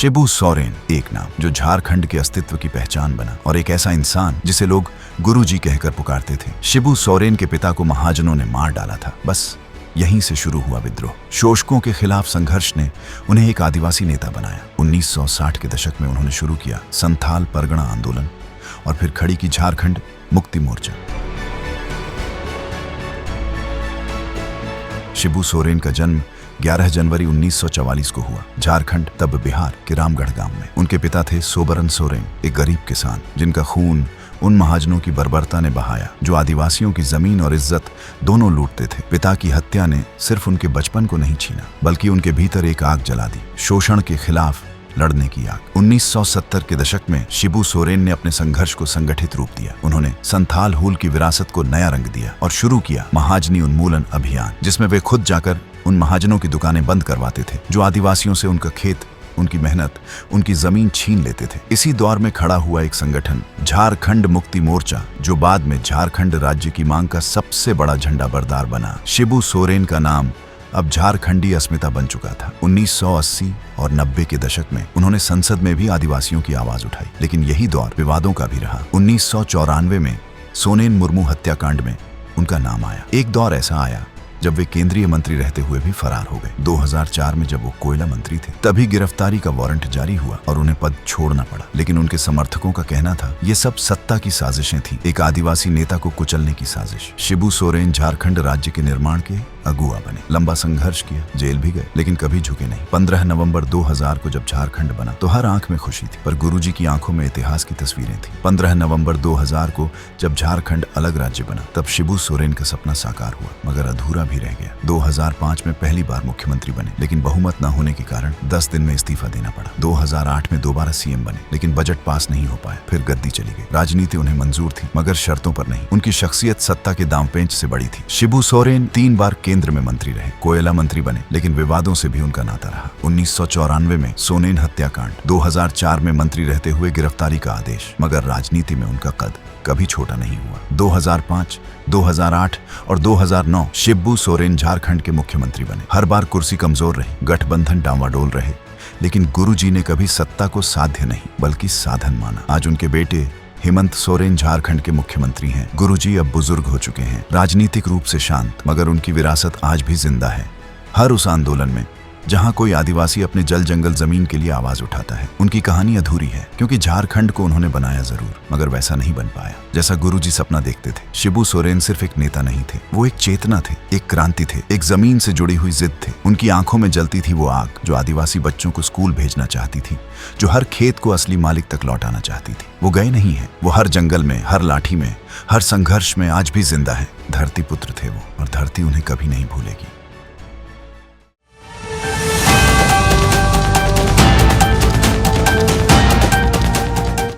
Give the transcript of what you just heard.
शिबू सोरेन, एक नाम जो झारखंड के अस्तित्व की पहचान बना और एक ऐसा इंसान जिसे लोग गुरुजी कहकर पुकारते थे। शिबू सोरेन के पिता को महाजनों ने मार डाला था। बस यहीं से शुरू हुआ विद्रोह। शोषकों के खिलाफ संघर्ष ने उन्हें एक आदिवासी नेता बनाया। 1960 के दशक में उन्होंने शुरू किया संथाल परगणा आंदोलन और फिर खड़ी की झारखंड मुक्ति मोर्चा। शिबू सोरेन का जन्म 11 जनवरी 1944 को हुआ। झारखंड तब बिहार के रामगढ़ गांव में। उनके पिता थे सोबरन सोरेन, एक गरीब किसान जिनका खून उन महाजनों की बर्बरता ने बहाया जो आदिवासियों की जमीन और इज्जत दोनों लूटते थे। पिता की हत्या ने सिर्फ उनके बचपन को नहीं छीना, बल्कि उनके भीतर एक आग जला दी, शोषण के खिलाफ लड़ने की आग। 1970 के दशक में शिबू सोरेन ने अपने संघर्ष को संगठित रूप दिया। उन्होंने संथाल हूल की विरासत को नया रंग दिया और शुरू किया महाजनी उन्मूलन अभियान, जिसमें वे खुद जाकर उन महाजनों की दुकानें बंद करवाते थे जो आदिवासियों से उनका खेत, उनकी मेहनत, उनकी जमीन छीन लेते थे। इसी दौर में खड़ा हुआ एक संगठन झारखंड मुक्ति मोर्चा, जो बाद में झारखंड राज्य की मांग का सबसे बड़ा झंडा बरदार बना। शिबू सोरेन का नाम अब झारखंडी अस्मिता बन चुका था। 1980 और 90 के दशक में उन्होंने संसद में भी आदिवासियों की आवाज उठाई, लेकिन यही दौर विवादों का भी रहा। 1994 में सोनेन मुर्मू हत्याकांड में उनका नाम आया। एक दौर ऐसा आया जब वे केंद्रीय मंत्री रहते हुए भी फरार हो गए। 2004 में जब वो कोयला मंत्री थे, तभी गिरफ्तारी का वारंट जारी हुआ और उन्हें पद छोड़ना पड़ा। लेकिन उनके समर्थकों का कहना था ये सब सत्ता की साजिशें थी, एक आदिवासी नेता को कुचलने की साजिश। शिबू सोरेन झारखंड राज्य के निर्माण के अगुआ बने। लंबा संघर्ष किया, जेल भी गए, लेकिन कभी झुके नहीं। 15 नवंबर 2000 को जब झारखंड बना तो हर आंख में खुशी थी, पर गुरुजी की आंखों में इतिहास की तस्वीरें थी। 15 नवंबर 2000 को जब झारखंड अलग राज्य बना, तब शिबू सोरेन का सपना साकार हुआ, मगर अधूरा भी रह गया। 2005 में पहली बार मुख्यमंत्री बने, लेकिन बहुमत न होने के कारण 10 दिन में इस्तीफा देना पड़ा। 2008 में दोबारा सीएम बने, लेकिन बजट पास नहीं हो पाया। फिर गद्दी चली गई। राजनीति उन्हें मंजूर थी, मगर शर्तों पर नहीं। उनकी शख्सियत सत्ता के दांवपेंच से बड़ी थी। शिबू सोरेन 3 बार केंद्र में मंत्री रहे, कोयला मंत्री बने, लेकिन विवादों से भी उनका नाता रहा। 1994 में सोनेन हत्याकांड, 2004 में मंत्री रहते हुए गिरफ्तारी का आदेश, मगर राजनीति में उनका कद कभी छोटा नहीं हुआ। 2005, 2008 और 2009 शिबू सोरेन झारखंड के मुख्यमंत्री बने। हर बार कुर्सी कमजोर रही, गठबंधन डांवाडोल रहे, लेकिन गुरुजी ने कभी सत्ता को साध्य नहीं बल्कि साधन माना। आज उनके बेटे हेमंत सोरेन झारखंड के मुख्यमंत्री हैं। गुरुजी अब बुजुर्ग हो चुके हैं, राजनीतिक रूप से शांत, मगर उनकी विरासत आज भी जिंदा है। हर उस आंदोलन में जहां कोई आदिवासी अपने जल जंगल जमीन के लिए आवाज उठाता है, उनकी कहानी अधूरी है, क्योंकि झारखंड को उन्होंने बनाया जरूर, मगर वैसा नहीं बन पाया जैसा गुरुजी सपना देखते थे। शिबू सोरेन सिर्फ एक नेता नहीं थे, वो एक चेतना थे, एक क्रांति थे, एक जमीन से जुड़ी हुई जिद थे। उनकी आंखों में जलती थी वो आग जो आदिवासी बच्चों को स्कूल भेजना चाहती थी, जो हर खेत को असली मालिक तक लौटाना चाहती थी। वो गए नहीं है, वो हर जंगल में, हर लाठी में, हर संघर्ष में आज भी जिंदा है। धरती पुत्र थे वो, और धरती उन्हें कभी नहीं भूलेगी।